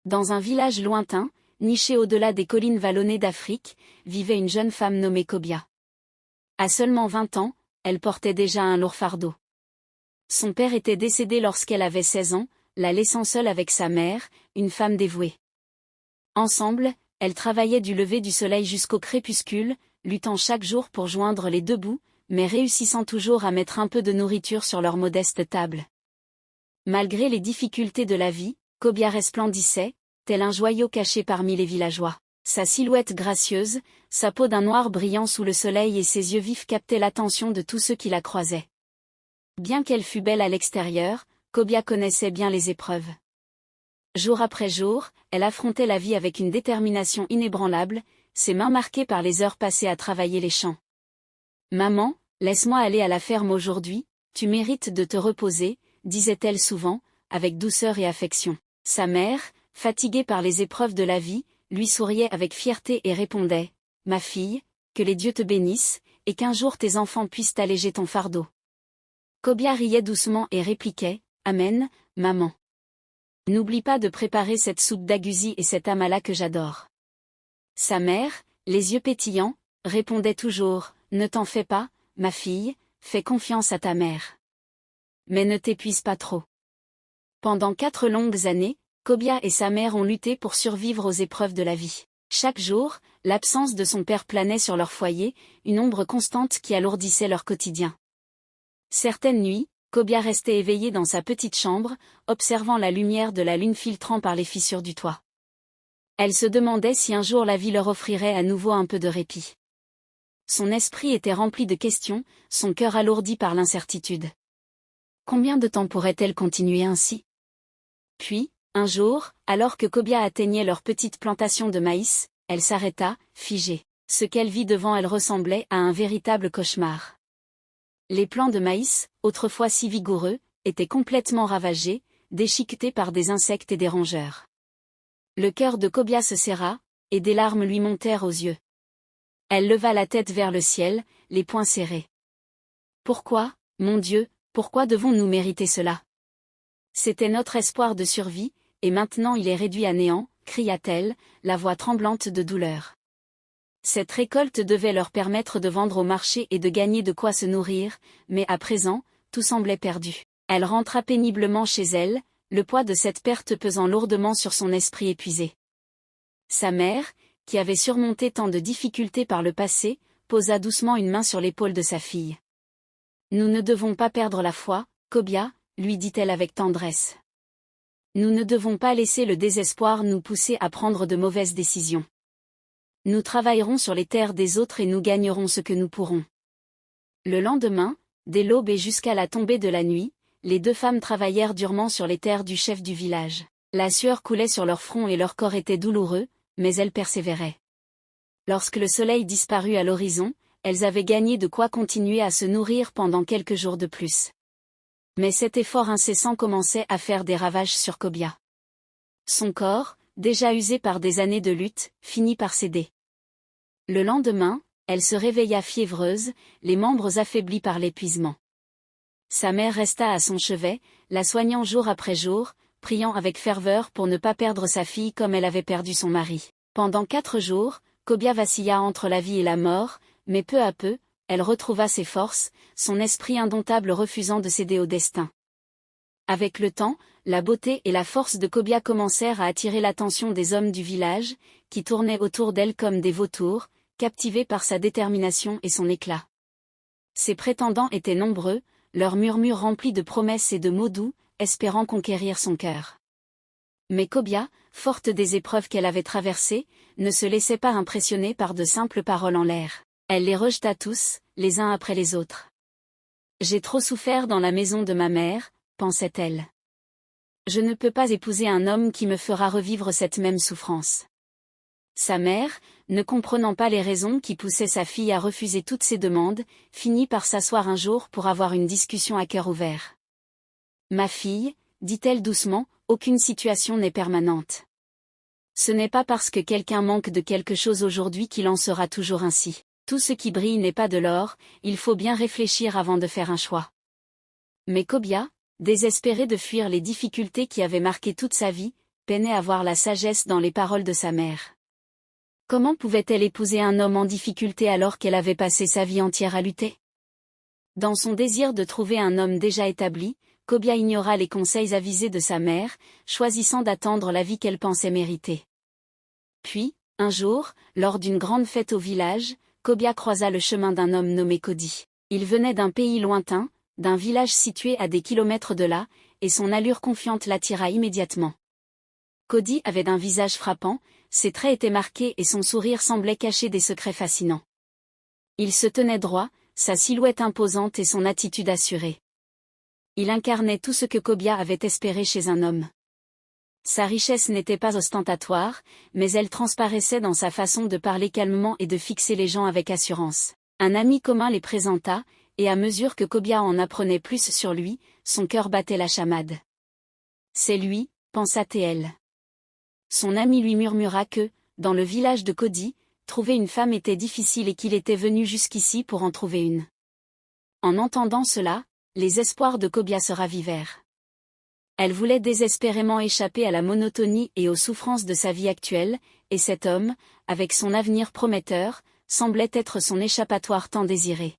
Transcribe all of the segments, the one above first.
Dans un village lointain, niché au-delà des collines vallonnées d'Afrique, vivait une jeune femme nommée Kobia. À seulement 20 ans, elle portait déjà un lourd fardeau. Son père était décédé lorsqu'elle avait 16 ans, la laissant seule avec sa mère, une femme dévouée. Ensemble, elles travaillaient du lever du soleil jusqu'au crépuscule, luttant chaque jour pour joindre les deux bouts, mais réussissant toujours à mettre un peu de nourriture sur leur modeste table. Malgré les difficultés de la vie, Kobia resplendissait, tel un joyau caché parmi les villageois. Sa silhouette gracieuse, sa peau d'un noir brillant sous le soleil et ses yeux vifs captaient l'attention de tous ceux qui la croisaient. Bien qu'elle fût belle à l'extérieur, Kobia connaissait bien les épreuves. Jour après jour, elle affrontait la vie avec une détermination inébranlable, ses mains marquées par les heures passées à travailler les champs. « Maman, laisse-moi aller à la ferme aujourd'hui, tu mérites de te reposer », disait-elle souvent, avec douceur et affection. Sa mère, fatiguée par les épreuves de la vie, lui souriait avec fierté et répondait « Ma fille, que les dieux te bénissent, et qu'un jour tes enfants puissent alléger ton fardeau. » Kobia riait doucement et répliquait « Amen, maman. N'oublie pas de préparer cette soupe d'agusi et cet amala que j'adore. » Sa mère, les yeux pétillants, répondait toujours « Ne t'en fais pas, ma fille, fais confiance à ta mère. Mais ne t'épuise pas trop. » Pendant 4 longues années, Kobia et sa mère ont lutté pour survivre aux épreuves de la vie. Chaque jour, l'absence de son père planait sur leur foyer, une ombre constante qui alourdissait leur quotidien. Certaines nuits, Kobia restait éveillée dans sa petite chambre, observant la lumière de la lune filtrant par les fissures du toit. Elle se demandait si un jour la vie leur offrirait à nouveau un peu de répit. Son esprit était rempli de questions, son cœur alourdi par l'incertitude. Combien de temps pourrait-elle continuer ainsi? Puis, un jour, alors que Kobia atteignait leur petite plantation de maïs, elle s'arrêta, figée. Ce qu'elle vit devant elle ressemblait à un véritable cauchemar. Les plants de maïs, autrefois si vigoureux, étaient complètement ravagés, déchiquetés par des insectes et des rongeurs. Le cœur de Kobia se serra, et des larmes lui montèrent aux yeux. Elle leva la tête vers le ciel, les poings serrés. « Pourquoi, mon Dieu, pourquoi devons-nous mériter cela? C'était notre espoir de survie, et maintenant il est réduit à néant, » cria-t-elle, la voix tremblante de douleur. Cette récolte devait leur permettre de vendre au marché et de gagner de quoi se nourrir, mais à présent, tout semblait perdu. Elle rentra péniblement chez elle, le poids de cette perte pesant lourdement sur son esprit épuisé. Sa mère, qui avait surmonté tant de difficultés par le passé, posa doucement une main sur l'épaule de sa fille. « Nous ne devons pas perdre la foi, Kobia, » lui dit-elle avec tendresse. « Nous ne devons pas laisser le désespoir nous pousser à prendre de mauvaises décisions. Nous travaillerons sur les terres des autres et nous gagnerons ce que nous pourrons. » Le lendemain, dès l'aube et jusqu'à la tombée de la nuit, les 2 femmes travaillèrent durement sur les terres du chef du village. La sueur coulait sur leur front et leur corps était douloureux, mais elles persévéraient. Lorsque le soleil disparut à l'horizon, elles avaient gagné de quoi continuer à se nourrir pendant quelques jours de plus. Mais cet effort incessant commençait à faire des ravages sur Kobia. Son corps, déjà usé par des années de lutte, finit par céder. Le lendemain, elle se réveilla fiévreuse, les membres affaiblis par l'épuisement. Sa mère resta à son chevet, la soignant jour après jour, priant avec ferveur pour ne pas perdre sa fille comme elle avait perdu son mari. Pendant 4 jours, Kobia vacilla entre la vie et la mort, mais peu à peu, elle retrouva ses forces, son esprit indomptable refusant de céder au destin. Avec le temps, la beauté et la force de Kobia commencèrent à attirer l'attention des hommes du village, qui tournaient autour d'elle comme des vautours, captivés par sa détermination et son éclat. Ses prétendants étaient nombreux, leurs murmures remplis de promesses et de mots doux, espérant conquérir son cœur. Mais Kobia, forte des épreuves qu'elle avait traversées, ne se laissait pas impressionner par de simples paroles en l'air. Elle les rejeta tous, les uns après les autres. « J'ai trop souffert dans la maison de ma mère », pensait-elle. « Je ne peux pas épouser un homme qui me fera revivre cette même souffrance. » Sa mère, ne comprenant pas les raisons qui poussaient sa fille à refuser toutes ses demandes, finit par s'asseoir un jour pour avoir une discussion à cœur ouvert. « Ma fille, » dit-elle doucement, « aucune situation n'est permanente. Ce n'est pas parce que quelqu'un manque de quelque chose aujourd'hui qu'il en sera toujours ainsi. Tout ce qui brille n'est pas de l'or, il faut bien réfléchir avant de faire un choix. » Mais Kobia, désespérée de fuir les difficultés qui avaient marqué toute sa vie, peinait à voir la sagesse dans les paroles de sa mère. Comment pouvait-elle épouser un homme en difficulté alors qu'elle avait passé sa vie entière à lutter? Dans son désir de trouver un homme déjà établi, Cobia ignora les conseils avisés de sa mère, choisissant d'attendre la vie qu'elle pensait mériter. Puis, un jour, lors d'une grande fête au village, Cobia croisa le chemin d'un homme nommé Cody. Il venait d'un pays lointain, d'un village situé à des kilomètres de là, et son allure confiante l'attira immédiatement. Cody avait un visage frappant, ses traits étaient marqués et son sourire semblait cacher des secrets fascinants. Il se tenait droit, sa silhouette imposante et son attitude assurée. Il incarnait tout ce que Cobia avait espéré chez un homme. Sa richesse n'était pas ostentatoire, mais elle transparaissait dans sa façon de parler calmement et de fixer les gens avec assurance. Un ami commun les présenta, et à mesure que Cobia en apprenait plus sur lui, son cœur battait la chamade. C'est lui, pensa TL. Son ami lui murmura que, dans le village de Cody, trouver une femme était difficile et qu'il était venu jusqu'ici pour en trouver une. En entendant cela, les espoirs de Cobia se ravivèrent. Elle voulait désespérément échapper à la monotonie et aux souffrances de sa vie actuelle, et cet homme, avec son avenir prometteur, semblait être son échappatoire tant désiré.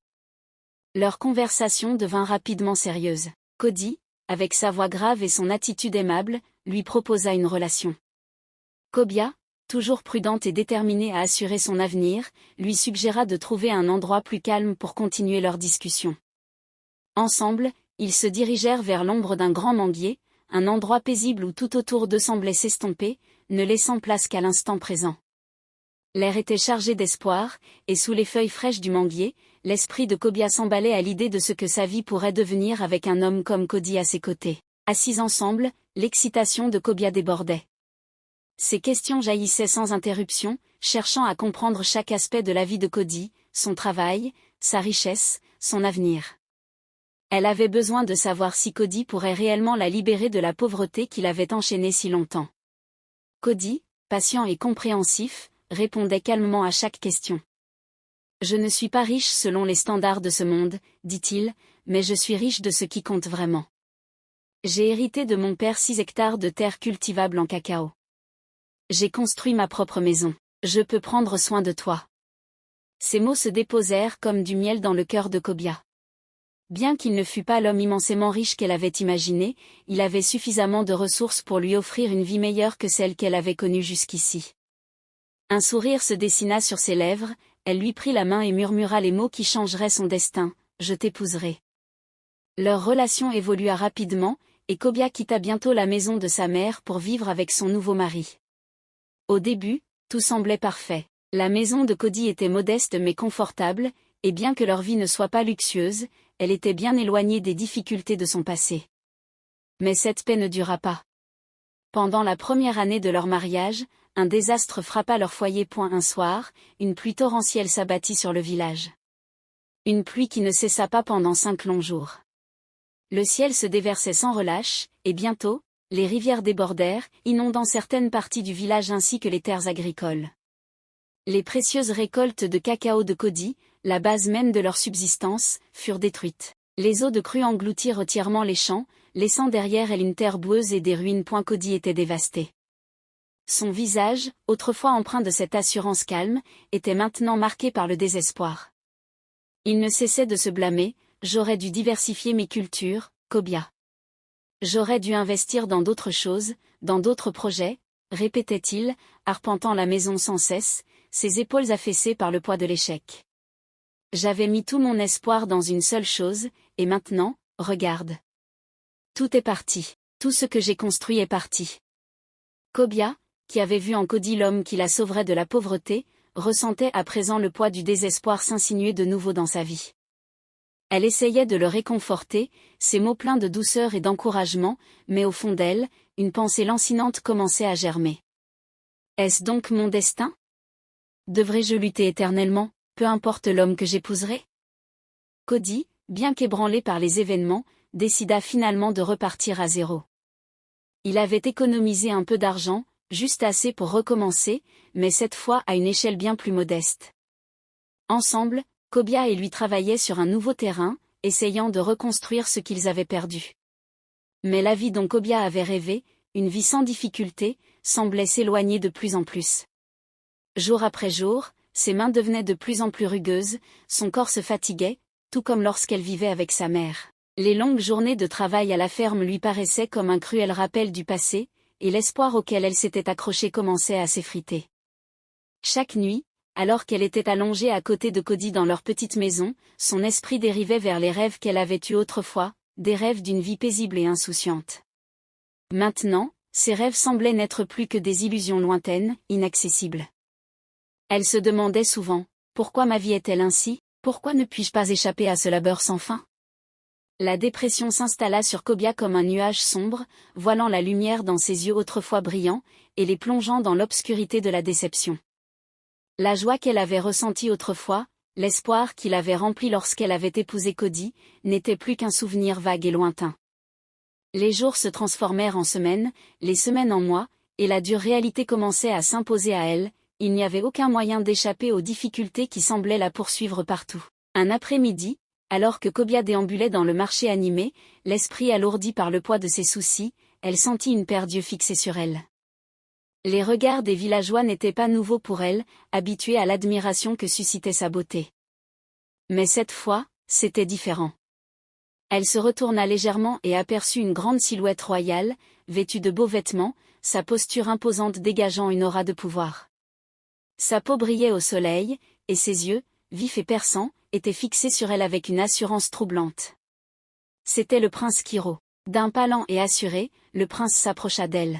Leur conversation devint rapidement sérieuse. Cody, avec sa voix grave et son attitude aimable, lui proposa une relation. Cobia, toujours prudente et déterminée à assurer son avenir, lui suggéra de trouver un endroit plus calme pour continuer leur discussion. Ensemble, ils se dirigèrent vers l'ombre d'un grand manguier, un endroit paisible où tout autour d'eux semblait s'estomper, ne laissant place qu'à l'instant présent. L'air était chargé d'espoir, et sous les feuilles fraîches du manguier, l'esprit de Cobia s'emballait à l'idée de ce que sa vie pourrait devenir avec un homme comme Cody à ses côtés. Assis ensemble, l'excitation de Cobia débordait. Ses questions jaillissaient sans interruption, cherchant à comprendre chaque aspect de la vie de Cody, son travail, sa richesse, son avenir. Elle avait besoin de savoir si Cody pourrait réellement la libérer de la pauvreté qui l'avait enchaînée si longtemps. Cody, patient et compréhensif, répondait calmement à chaque question. « Je ne suis pas riche selon les standards de ce monde, dit-il, mais je suis riche de ce qui compte vraiment. J'ai hérité de mon père 6 hectares de terre cultivable en cacao. J'ai construit ma propre maison. Je peux prendre soin de toi. » Ces mots se déposèrent comme du miel dans le cœur de Cobia. Bien qu'il ne fût pas l'homme immensément riche qu'elle avait imaginé, il avait suffisamment de ressources pour lui offrir une vie meilleure que celle qu'elle avait connue jusqu'ici. Un sourire se dessina sur ses lèvres, elle lui prit la main et murmura les mots qui changeraient son destin, « Je t'épouserai ». Leur relation évolua rapidement, et Cobia quitta bientôt la maison de sa mère pour vivre avec son nouveau mari. Au début, tout semblait parfait. La maison de Cody était modeste mais confortable, et bien que leur vie ne soit pas luxueuse, elle était bien éloignée des difficultés de son passé. Mais cette paix ne dura pas. Pendant la première année de leur mariage, un désastre frappa leur foyer. Un soir, une pluie torrentielle s'abattit sur le village. Une pluie qui ne cessa pas pendant 5 longs jours. Le ciel se déversait sans relâche, et bientôt, les rivières débordèrent, inondant certaines parties du village ainsi que les terres agricoles. Les précieuses récoltes de cacao de Cody, la base même de leur subsistance, furent détruites. Les eaux de crue engloutirent entièrement les champs, laissant derrière elles une terre boueuse et des ruines. Cody était dévasté. Son visage, autrefois empreint de cette assurance calme, était maintenant marqué par le désespoir. Il ne cessait de se blâmer, « J'aurais dû diversifier mes cultures, Cobia. J'aurais dû investir dans d'autres choses, dans d'autres projets », répétait-il, arpentant la maison sans cesse, ses épaules affaissées par le poids de l'échec. « J'avais mis tout mon espoir dans une seule chose, et maintenant, regarde. Tout est parti, tout ce que j'ai construit est parti. » Cobia, qui avait vu en Cody l'homme qui la sauverait de la pauvreté, ressentait à présent le poids du désespoir s'insinuer de nouveau dans sa vie. Elle essayait de le réconforter, ses mots pleins de douceur et d'encouragement, mais au fond d'elle, une pensée lancinante commençait à germer. Est-ce donc mon destin? Devrais-je lutter éternellement, peu importe l'homme que j'épouserai? Cody, bien qu'ébranlé par les événements, décida finalement de repartir à zéro. Il avait économisé un peu d'argent, juste assez pour recommencer, mais cette fois à une échelle bien plus modeste. Ensemble, Cobia et lui travaillaient sur un nouveau terrain, essayant de reconstruire ce qu'ils avaient perdu. Mais la vie dont Cobia avait rêvé, une vie sans difficulté, semblait s'éloigner de plus en plus. Jour après jour, ses mains devenaient de plus en plus rugueuses, son corps se fatiguait, tout comme lorsqu'elle vivait avec sa mère. Les longues journées de travail à la ferme lui paraissaient comme un cruel rappel du passé, et l'espoir auquel elle s'était accrochée commençait à s'effriter. Chaque nuit, alors qu'elle était allongée à côté de Cody dans leur petite maison, son esprit dérivait vers les rêves qu'elle avait eus autrefois, des rêves d'une vie paisible et insouciante. Maintenant, ces rêves semblaient n'être plus que des illusions lointaines, inaccessibles. Elle se demandait souvent, pourquoi ma vie est-elle ainsi, pourquoi ne puis-je pas échapper à ce labeur sans fin? La dépression s'installa sur Cobia comme un nuage sombre, voilant la lumière dans ses yeux autrefois brillants, et les plongeant dans l'obscurité de la déception. La joie qu'elle avait ressentie autrefois, l'espoir qui l'avait remplie lorsqu'elle avait épousé Cody, n'était plus qu'un souvenir vague et lointain. Les jours se transformèrent en semaines, les semaines en mois, et la dure réalité commençait à s'imposer à elle, il n'y avait aucun moyen d'échapper aux difficultés qui semblaient la poursuivre partout. Un après-midi, alors que Cobia déambulait dans le marché animé, l'esprit alourdi par le poids de ses soucis, elle sentit une paire d'yeux fixés sur elle. Les regards des villageois n'étaient pas nouveaux pour elle, habituée à l'admiration que suscitait sa beauté. Mais cette fois, c'était différent. Elle se retourna légèrement et aperçut une grande silhouette royale, vêtue de beaux vêtements, sa posture imposante dégageant une aura de pouvoir. Sa peau brillait au soleil, et ses yeux, vifs et perçants, étaient fixés sur elle avec une assurance troublante. C'était le prince Kiro. D'un pas lent et assuré, le prince s'approcha d'elle.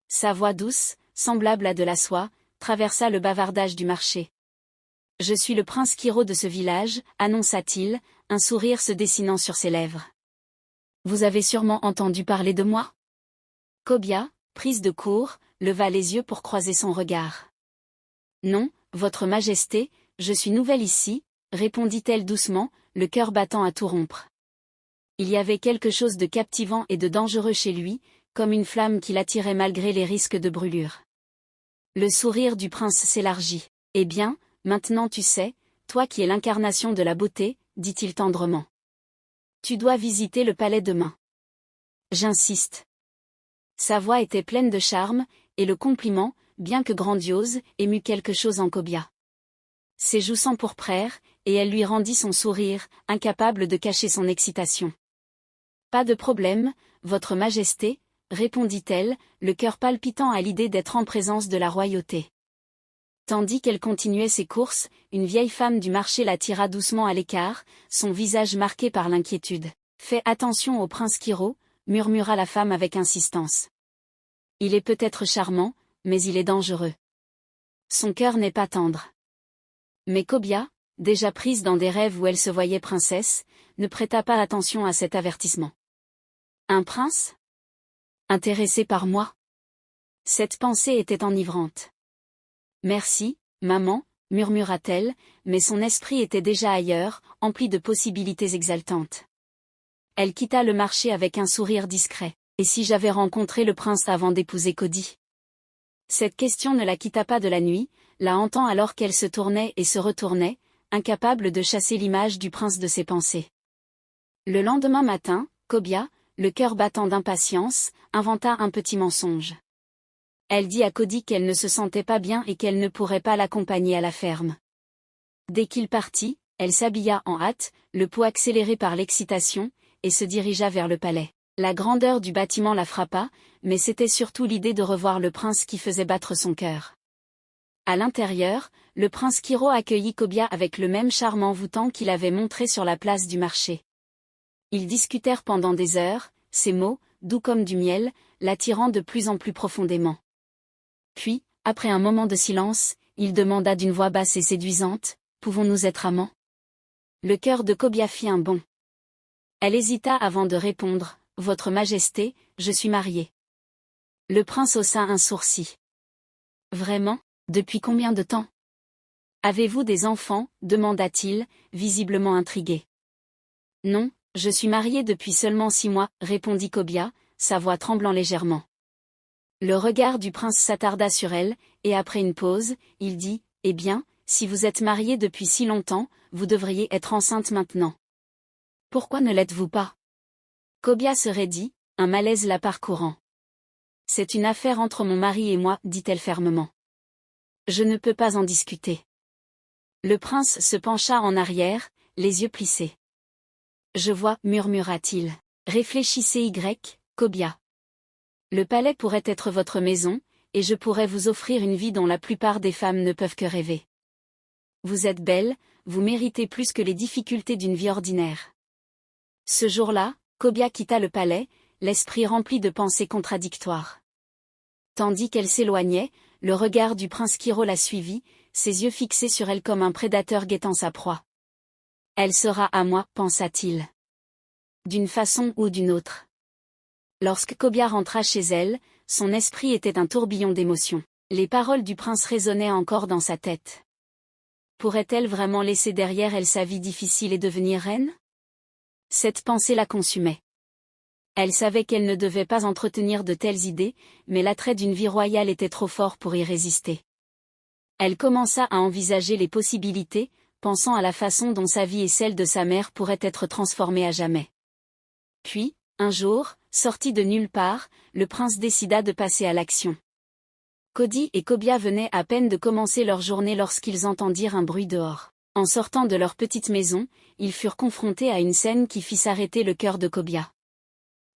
Sa voix douce, semblable à de la soie, traversa le bavardage du marché. « Je suis le prince Kiro de ce village », annonça-t-il, un sourire se dessinant sur ses lèvres. « Vous avez sûrement entendu parler de moi ?» Cobia, prise de court, leva les yeux pour croiser son regard. « Non, votre majesté, je suis nouvelle ici », répondit-elle doucement, le cœur battant à tout rompre. Il y avait quelque chose de captivant et de dangereux chez lui, comme une flamme qui l'attirait malgré les risques de brûlure. Le sourire du prince s'élargit. « Eh bien, maintenant tu sais, toi qui es l'incarnation de la beauté, dit-il tendrement. Tu dois visiter le palais demain. J'insiste. » Sa voix était pleine de charme, et le compliment, bien que grandiose, émut quelque chose en Cobia. Ses joues s'empourprèrent, et elle lui rendit son sourire, incapable de cacher son excitation. « Pas de problème, votre majesté, » répondit-elle, le cœur palpitant à l'idée d'être en présence de la royauté. Tandis qu'elle continuait ses courses, une vieille femme du marché la tira doucement à l'écart, son visage marqué par l'inquiétude. « Fais attention au prince Kiro », murmura la femme avec insistance. « Il est peut-être charmant, mais il est dangereux. Son cœur n'est pas tendre. » Mais Cobia, déjà prise dans des rêves où elle se voyait princesse, ne prêta pas attention à cet avertissement. « Un prince ? Intéressé par moi ? » Cette pensée était enivrante. « Merci, maman, » murmura-t-elle, mais son esprit était déjà ailleurs, empli de possibilités exaltantes. Elle quitta le marché avec un sourire discret. « Et si j'avais rencontré le prince avant d'épouser Cody ?» Cette question ne la quitta pas de la nuit, la hantant alors qu'elle se tournait et se retournait, incapable de chasser l'image du prince de ses pensées. Le lendemain matin, Cobia, le cœur battant d'impatience, inventa un petit mensonge. Elle dit à Cody qu'elle ne se sentait pas bien et qu'elle ne pourrait pas l'accompagner à la ferme. Dès qu'il partit, elle s'habilla en hâte, le pouls accéléré par l'excitation, et se dirigea vers le palais. La grandeur du bâtiment la frappa, mais c'était surtout l'idée de revoir le prince qui faisait battre son cœur. À l'intérieur, le prince Kiro accueillit Cobia avec le même charme envoûtant qu'il avait montré sur la place du marché. Ils discutèrent pendant des heures, ses mots, doux comme du miel, l'attirant de plus en plus profondément. Puis, après un moment de silence, il demanda d'une voix basse et séduisante, « Pouvons-nous être amants ?» Le cœur de Cobia fit un bond. Elle hésita avant de répondre, « Votre Majesté, je suis mariée. » Le prince haussa un sourcil. « Vraiment ? Depuis combien de temps ? Avez-vous des enfants ? Demanda-t-il, visiblement intrigué. « Non, je suis mariée depuis seulement 6 mois, répondit Cobia, sa voix tremblant légèrement. Le regard du prince s'attarda sur elle, et après une pause, il dit, « Eh bien, si vous êtes mariée depuis si longtemps, vous devriez être enceinte maintenant. Pourquoi ne l'êtes-vous pas ?» Cobia se raidit, un malaise la parcourant. C'est une affaire entre mon mari et moi, dit-elle fermement. Je ne peux pas en discuter. Le prince se pencha en arrière, les yeux plissés. Je vois, murmura-t-il. Réfléchissez Cobia. Le palais pourrait être votre maison, et je pourrais vous offrir une vie dont la plupart des femmes ne peuvent que rêver. Vous êtes belle, vous méritez plus que les difficultés d'une vie ordinaire. Ce jour-là, Cobia quitta le palais, l'esprit rempli de pensées contradictoires. Tandis qu'elle s'éloignait, le regard du prince Kiro la suivit, ses yeux fixés sur elle comme un prédateur guettant sa proie. Elle sera à moi, pensa-t-il. D'une façon ou d'une autre. Lorsque Cobia rentra chez elle, son esprit était un tourbillon d'émotions. Les paroles du prince résonnaient encore dans sa tête. Pourrait-elle vraiment laisser derrière elle sa vie difficile et devenir reine? Cette pensée la consumait. Elle savait qu'elle ne devait pas entretenir de telles idées, mais l'attrait d'une vie royale était trop fort pour y résister. Elle commença à envisager les possibilités, pensant à la façon dont sa vie et celle de sa mère pourraient être transformées à jamais. Puis, un jour, sorti de nulle part, le prince décida de passer à l'action. Cody et Cobia venaient à peine de commencer leur journée lorsqu'ils entendirent un bruit dehors. En sortant de leur petite maison, ils furent confrontés à une scène qui fit s'arrêter le cœur de Cobia.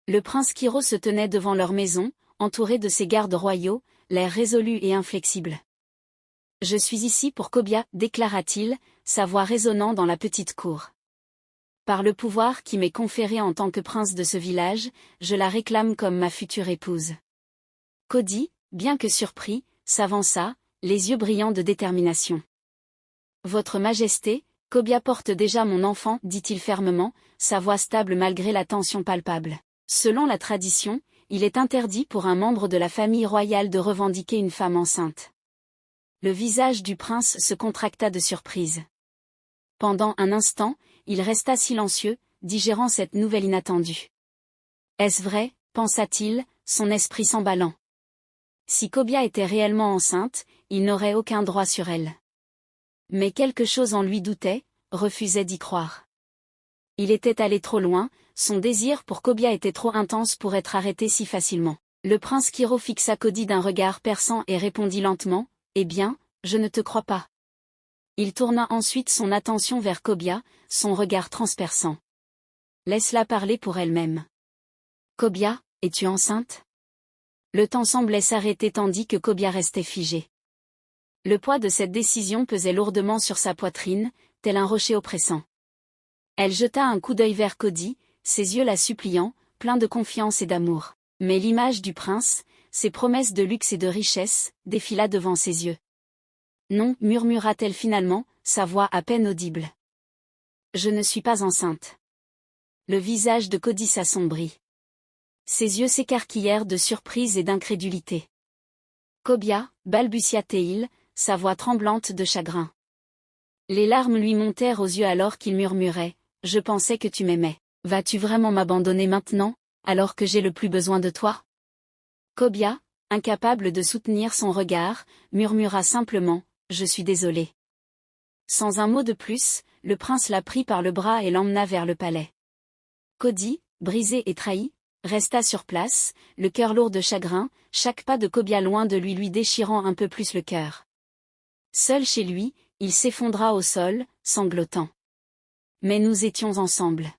Le prince Kiro se tenait devant leur maison, entouré de ses gardes royaux, l'air résolu et inflexible. « Je suis ici pour Cobia, déclara-t-il, sa voix résonnant dans la petite cour. Par le pouvoir qui m'est conféré en tant que prince de ce village, je la réclame comme ma future épouse. » Cody, bien que surpris, s'avança, les yeux brillants de détermination. « Votre Majesté, Cobia porte déjà mon enfant, dit-il fermement, sa voix stable malgré la tension palpable. Selon la tradition, il est interdit pour un membre de la famille royale de revendiquer une femme enceinte. Le visage du prince se contracta de surprise. Pendant un instant, il resta silencieux, digérant cette nouvelle inattendue. Est-ce vrai, pensa-t-il, son esprit s'emballant. Si Cobia était réellement enceinte, il n'aurait aucun droit sur elle. Mais quelque chose en lui doutait, refusait d'y croire. Il était allé trop loin, son désir pour Cobia était trop intense pour être arrêté si facilement. Le prince Kiro fixa Cody d'un regard perçant et répondit lentement, « Eh bien, je ne te crois pas. » Il tourna ensuite son attention vers Cobia, son regard transperçant. « Laisse-la parler pour elle-même. »« Cobia, es-tu enceinte ?» Le temps semblait s'arrêter tandis que Cobia restait figée. Le poids de cette décision pesait lourdement sur sa poitrine, tel un rocher oppressant. Elle jeta un coup d'œil vers Cody, ses yeux la suppliant, pleins de confiance et d'amour. Mais l'image du prince, ses promesses de luxe et de richesse, défila devant ses yeux. « Non, murmura-t-elle finalement, sa voix à peine audible. « Je ne suis pas enceinte. » Le visage de Cody s'assombrit. Ses yeux s'écarquillèrent de surprise et d'incrédulité. « Cobia, balbutia-t-il, sa voix tremblante de chagrin. Les larmes lui montèrent aux yeux alors qu'il murmurait, « Je pensais que tu m'aimais. Vas-tu vraiment m'abandonner maintenant, alors que j'ai le plus besoin de toi ?» Cobia, incapable de soutenir son regard, murmura simplement, « Je suis désolé. » Sans un mot de plus, le prince la prit par le bras et l'emmena vers le palais. Cody, brisé et trahi, resta sur place, le cœur lourd de chagrin, chaque pas de Cobia loin de lui déchirant un peu plus le cœur. Seul chez lui, il s'effondra au sol, sanglotant. « Mais nous étions ensemble.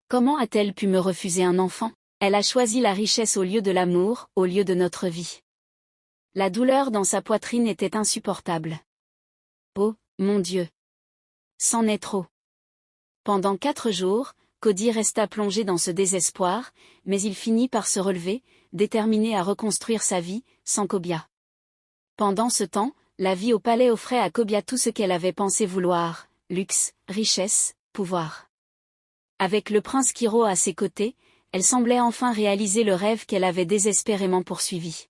Comment a-t-elle pu me refuser un enfant? Elle a choisi la richesse au lieu de l'amour, au lieu de notre vie. » La douleur dans sa poitrine était insupportable. Oh, mon Dieu! C'en est trop. Pendant 4 jours, Cody resta plongé dans ce désespoir, mais il finit par se relever, déterminé à reconstruire sa vie, sans Cobia. Pendant ce temps, la vie au palais offrait à Cobia tout ce qu'elle avait pensé vouloir, luxe, richesse, pouvoir. Avec le prince Kiro à ses côtés, elle semblait enfin réaliser le rêve qu'elle avait désespérément poursuivi.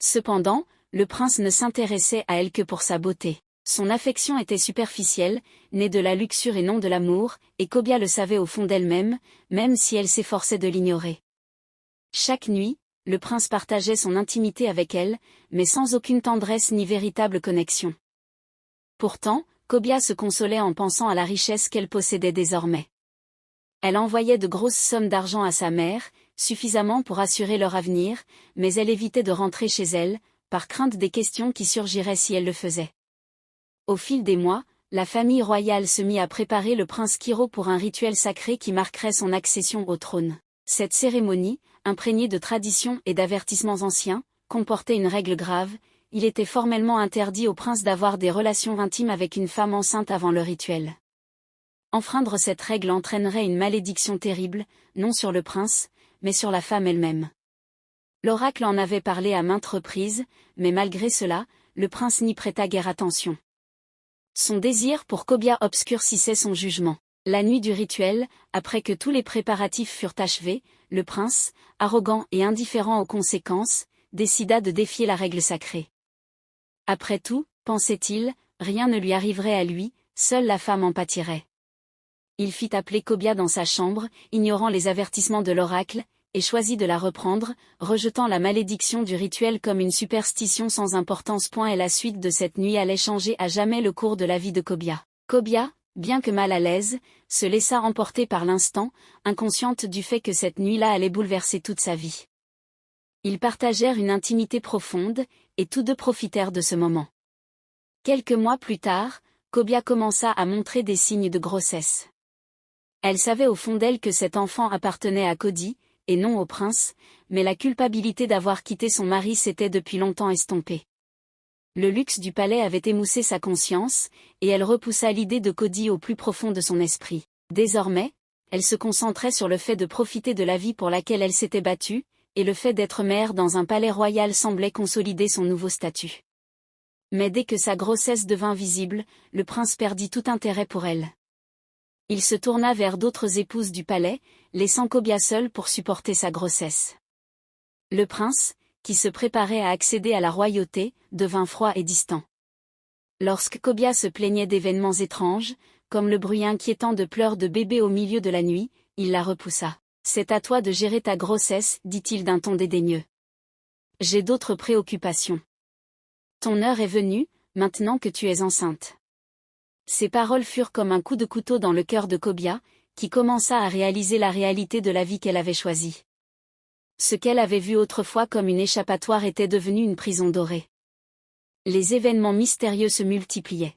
Cependant, le prince ne s'intéressait à elle que pour sa beauté. Son affection était superficielle, née de la luxure et non de l'amour, et Cobia le savait au fond d'elle-même, même si elle s'efforçait de l'ignorer. Chaque nuit, le prince partageait son intimité avec elle, mais sans aucune tendresse ni véritable connexion. Pourtant, Cobia se consolait en pensant à la richesse qu'elle possédait désormais. Elle envoyait de grosses sommes d'argent à sa mère, suffisamment pour assurer leur avenir, mais elle évitait de rentrer chez elle, par crainte des questions qui surgiraient si elle le faisait. Au fil des mois, la famille royale se mit à préparer le prince Kiro pour un rituel sacré qui marquerait son accession au trône. Cette cérémonie, imprégnée de traditions et d'avertissements anciens, comportait une règle grave: il était formellement interdit au prince d'avoir des relations intimes avec une femme enceinte avant le rituel. Enfreindre cette règle entraînerait une malédiction terrible, non sur le prince, mais sur la femme elle-même. L'oracle en avait parlé à maintes reprises, mais malgré cela, le prince n'y prêta guère attention. Son désir pour Kobia obscurcissait son jugement. La nuit du rituel, après que tous les préparatifs furent achevés, le prince, arrogant et indifférent aux conséquences, décida de défier la règle sacrée. Après tout, pensait-il, rien ne lui arriverait à lui, seule la femme en pâtirait. Il fit appeler Kobia dans sa chambre, ignorant les avertissements de l'oracle, et choisit de la reprendre, rejetant la malédiction du rituel comme une superstition sans importance. Et la suite de cette nuit allait changer à jamais le cours de la vie de Kobia. Kobia, bien que mal à l'aise, se laissa emporter par l'instant, inconsciente du fait que cette nuit-là allait bouleverser toute sa vie. Ils partagèrent une intimité profonde, et tous deux profitèrent de ce moment. Quelques mois plus tard, Kobia commença à montrer des signes de grossesse. Elle savait au fond d'elle que cet enfant appartenait à Cody, et non au prince, mais la culpabilité d'avoir quitté son mari s'était depuis longtemps estompée. Le luxe du palais avait émoussé sa conscience, et elle repoussa l'idée de Cody au plus profond de son esprit. Désormais, elle se concentrait sur le fait de profiter de la vie pour laquelle elle s'était battue, et le fait d'être mère dans un palais royal semblait consolider son nouveau statut. Mais dès que sa grossesse devint visible, le prince perdit tout intérêt pour elle. Il se tourna vers d'autres épouses du palais, laissant Kobia seule pour supporter sa grossesse. Le prince, qui se préparait à accéder à la royauté, devint froid et distant. Lorsque Kobia se plaignait d'événements étranges, comme le bruit inquiétant de pleurs de bébé au milieu de la nuit, il la repoussa. « C'est à toi de gérer ta grossesse, dit-il d'un ton dédaigneux. J'ai d'autres préoccupations. Ton heure est venue, maintenant que tu es enceinte. » Ces paroles furent comme un coup de couteau dans le cœur de Kobia, qui commença à réaliser la réalité de la vie qu'elle avait choisie. Ce qu'elle avait vu autrefois comme une échappatoire était devenu une prison dorée. Les événements mystérieux se multipliaient.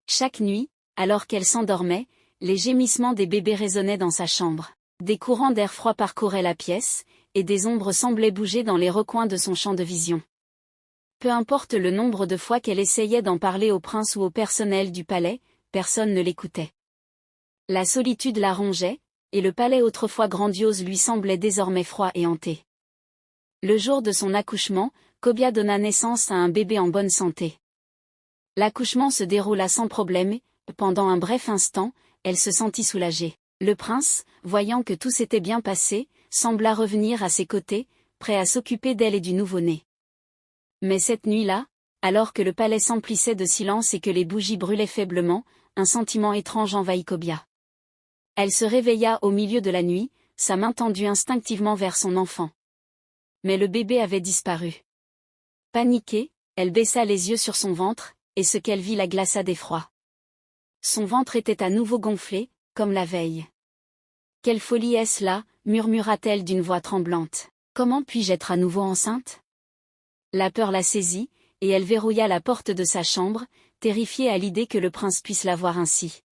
Chaque nuit, alors qu'elle s'endormait, les gémissements des bébés résonnaient dans sa chambre. Des courants d'air froid parcouraient la pièce, et des ombres semblaient bouger dans les recoins de son champ de vision. Peu importe le nombre de fois qu'elle essayait d'en parler au prince ou au personnel du palais, personne ne l'écoutait. La solitude la rongeait, et le palais autrefois grandiose lui semblait désormais froid et hanté. Le jour de son accouchement, Kobia donna naissance à un bébé en bonne santé. L'accouchement se déroula sans problème et, pendant un bref instant, elle se sentit soulagée. Le prince, voyant que tout s'était bien passé, sembla revenir à ses côtés, prêt à s'occuper d'elle et du nouveau-né. Mais cette nuit-là, alors que le palais s'emplissait de silence et que les bougies brûlaient faiblement, un sentiment étrange envahit Kobia. Elle se réveilla au milieu de la nuit, sa main tendue instinctivement vers son enfant. Mais le bébé avait disparu. Paniquée, elle baissa les yeux sur son ventre, et ce qu'elle vit la glaça d'effroi. Son ventre était à nouveau gonflé, comme la veille. « Quelle folie est-ce là ?» murmura-t-elle d'une voix tremblante. « Comment puis-je être à nouveau enceinte ?» La peur la saisit, et elle verrouilla la porte de sa chambre, terrifiée à l'idée que le prince puisse la voir ainsi.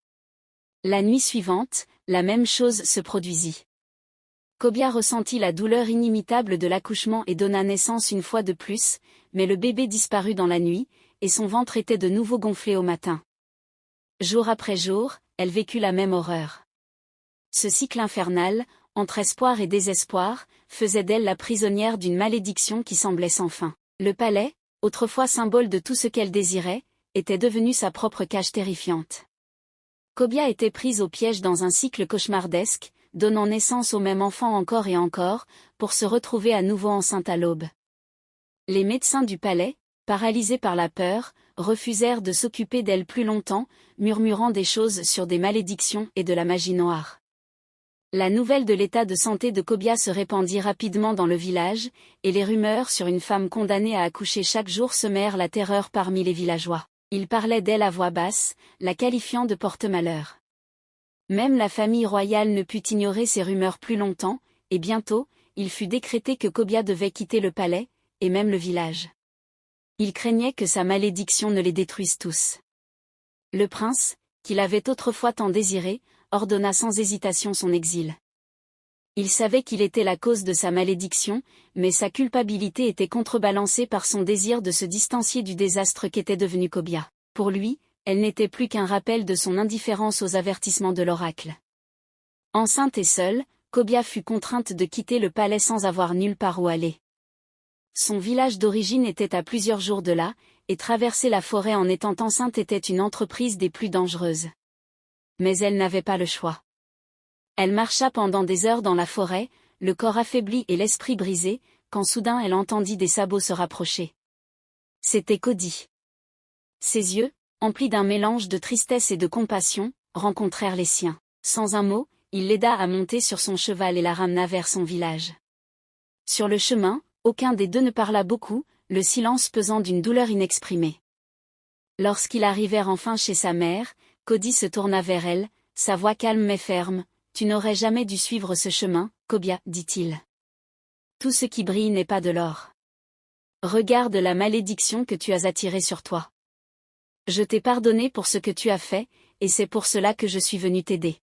La nuit suivante, la même chose se produisit. Kobia ressentit la douleur inimitable de l'accouchement et donna naissance une fois de plus, mais le bébé disparut dans la nuit, et son ventre était de nouveau gonflé au matin. Jour après jour, elle vécut la même horreur. Ce cycle infernal, entre espoir et désespoir, faisait d'elle la prisonnière d'une malédiction qui semblait sans fin. Le palais, autrefois symbole de tout ce qu'elle désirait, était devenu sa propre cage terrifiante. Kobia était prise au piège dans un cycle cauchemardesque, donnant naissance au même enfant encore et encore, pour se retrouver à nouveau enceinte à l'aube. Les médecins du palais, paralysés par la peur, refusèrent de s'occuper d'elle plus longtemps, murmurant des choses sur des malédictions et de la magie noire. La nouvelle de l'état de santé de Kobia se répandit rapidement dans le village, et les rumeurs sur une femme condamnée à accoucher chaque jour semèrent la terreur parmi les villageois. Ils parlaient d'elle à voix basse, la qualifiant de porte-malheur. Même la famille royale ne put ignorer ces rumeurs plus longtemps, et bientôt, il fut décrété que Kobia devait quitter le palais, et même le village. Il craignait que sa malédiction ne les détruise tous. Le prince, qu'il avait autrefois tant désiré, ordonna sans hésitation son exil. Il savait qu'il était la cause de sa malédiction, mais sa culpabilité était contrebalancée par son désir de se distancier du désastre qu'était devenu Kobia. Pour lui, elle n'était plus qu'un rappel de son indifférence aux avertissements de l'oracle. Enceinte et seule, Kobia fut contrainte de quitter le palais sans avoir nulle part où aller. Son village d'origine était à plusieurs jours de là, et traverser la forêt en étant enceinte était une entreprise des plus dangereuses. Mais elle n'avait pas le choix. Elle marcha pendant des heures dans la forêt, le corps affaibli et l'esprit brisé, quand soudain elle entendit des sabots se rapprocher. C'était Cody. Ses yeux, emplis d'un mélange de tristesse et de compassion, rencontrèrent les siens. Sans un mot, il l'aida à monter sur son cheval et la ramena vers son village. Sur le chemin, aucun des deux ne parla beaucoup, le silence pesant d'une douleur inexprimée. Lorsqu'ils arrivèrent enfin chez sa mère, Cody se tourna vers elle, sa voix calme mais ferme. « Tu n'aurais jamais dû suivre ce chemin, Kobia, dit-il. Tout ce qui brille n'est pas de l'or. Regarde la malédiction que tu as attirée sur toi. Je t'ai pardonné pour ce que tu as fait, et c'est pour cela que je suis venu t'aider.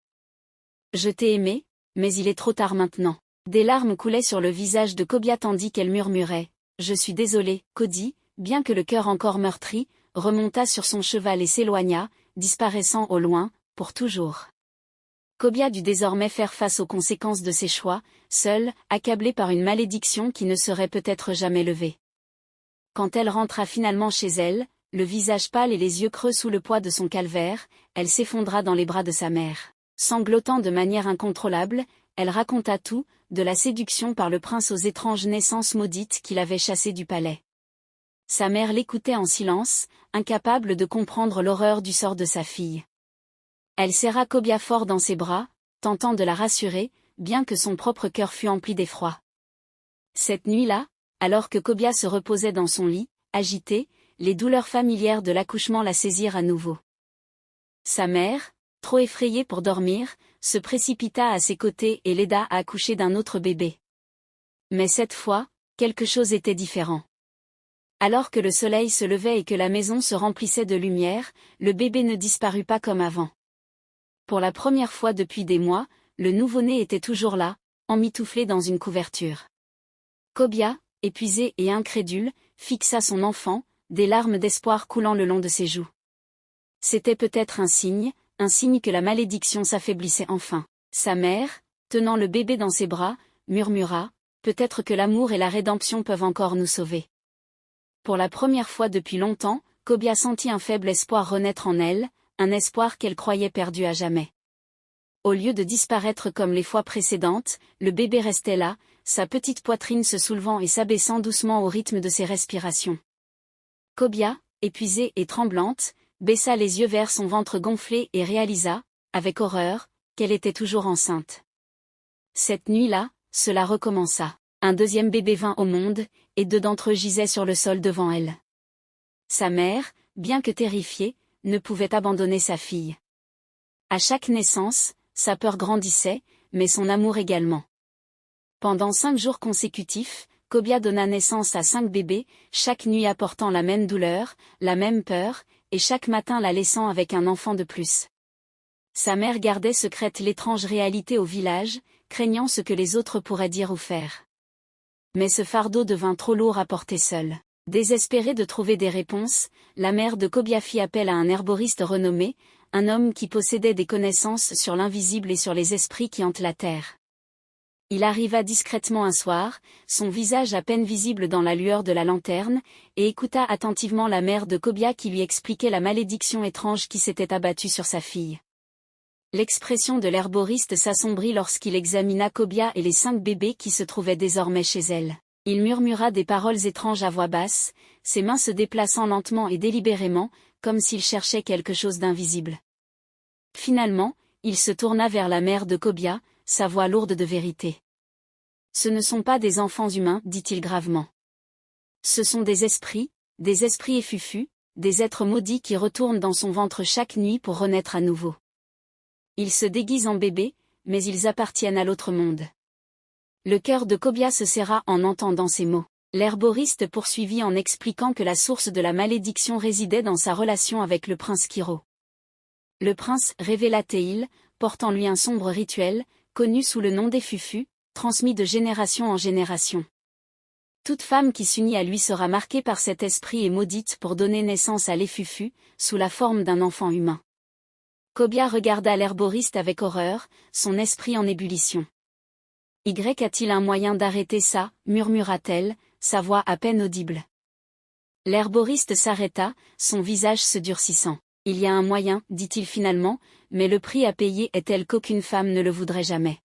Je t'ai aimé, mais il est trop tard maintenant. » Des larmes coulaient sur le visage de Kobia tandis qu'elle murmurait « Je suis désolée, Cody », bien que le cœur encore meurtri, remonta sur son cheval et s'éloigna, disparaissant au loin, pour toujours. Kobia dut désormais faire face aux conséquences de ses choix, seule, accablée par une malédiction qui ne serait peut-être jamais levée. Quand elle rentra finalement chez elle, le visage pâle et les yeux creux sous le poids de son calvaire, elle s'effondra dans les bras de sa mère. Sanglotant de manière incontrôlable, elle raconta tout, de la séduction par le prince aux étranges naissances maudites qu'il avait chassées du palais. Sa mère l'écoutait en silence, incapable de comprendre l'horreur du sort de sa fille. Elle serra Kobia fort dans ses bras, tentant de la rassurer, bien que son propre cœur fût empli d'effroi. Cette nuit-là, alors que Kobia se reposait dans son lit, agitée, les douleurs familières de l'accouchement la saisirent à nouveau. Sa mère, trop effrayée pour dormir, se précipita à ses côtés et l'aida à accoucher d'un autre bébé. Mais cette fois, quelque chose était différent. Alors que le soleil se levait et que la maison se remplissait de lumière, le bébé ne disparut pas comme avant. Pour la première fois depuis des mois, le nouveau-né était toujours là, emmitouflé dans une couverture. Kobia, épuisée et incrédule, fixa son enfant, des larmes d'espoir coulant le long de ses joues. C'était peut-être un signe que la malédiction s'affaiblissait enfin. Sa mère, tenant le bébé dans ses bras, murmura « Peut-être que l'amour et la rédemption peuvent encore nous sauver. » Pour la première fois depuis longtemps, Kobia sentit un faible espoir renaître en elle, un espoir qu'elle croyait perdu à jamais. Au lieu de disparaître comme les fois précédentes, le bébé restait là, sa petite poitrine se soulevant et s'abaissant doucement au rythme de ses respirations. Kobia, épuisée et tremblante, baissa les yeux vers son ventre gonflé et réalisa, avec horreur, qu'elle était toujours enceinte. Cette nuit-là, cela recommença. Un deuxième bébé vint au monde, et deux d'entre eux gisaient sur le sol devant elle. Sa mère, bien que terrifiée, ne pouvait abandonner sa fille. À chaque naissance, sa peur grandissait, mais son amour également. Pendant 5 jours consécutifs, Kobia donna naissance à 5 bébés, chaque nuit apportant la même douleur, la même peur, et chaque matin la laissant avec un enfant de plus. Sa mère gardait secrète l'étrange réalité au village, craignant ce que les autres pourraient dire ou faire. Mais ce fardeau devint trop lourd à porter seule. Désespérée de trouver des réponses, la mère de Kobia fit appel à un herboriste renommé, un homme qui possédait des connaissances sur l'invisible et sur les esprits qui hantent la terre. Il arriva discrètement un soir, son visage à peine visible dans la lueur de la lanterne, et écouta attentivement la mère de Kobia qui lui expliquait la malédiction étrange qui s'était abattue sur sa fille. L'expression de l'herboriste s'assombrit lorsqu'il examina Kobia et les 5 bébés qui se trouvaient désormais chez elle. Il murmura des paroles étranges à voix basse, ses mains se déplaçant lentement et délibérément, comme s'il cherchait quelque chose d'invisible. Finalement, il se tourna vers la mère de Kobia, sa voix lourde de vérité. « Ce ne sont pas des enfants humains, dit-il gravement. Ce sont des esprits effufus, des êtres maudits qui retournent dans son ventre chaque nuit pour renaître à nouveau. Ils se déguisent en bébés, mais ils appartiennent à l'autre monde. Le cœur de Kobia se serra en entendant ces mots. L'herboriste poursuivit en expliquant que la source de la malédiction résidait dans sa relation avec le prince Kiro. Le prince, révéla Teil, porte en lui un sombre rituel, connu sous le nom des Fufu, transmis de génération en génération. Toute femme qui s'unit à lui sera marquée par cet esprit et maudite pour donner naissance à l'Efufu, sous la forme d'un enfant humain. Kobia regarda l'herboriste avec horreur, son esprit en ébullition. Y a-t-il un moyen d'arrêter ça, murmura-t-elle, sa voix à peine audible. L'herboriste s'arrêta, son visage se durcissant. Il y a un moyen, dit-il finalement, mais le prix à payer est tel qu'aucune femme ne le voudrait jamais.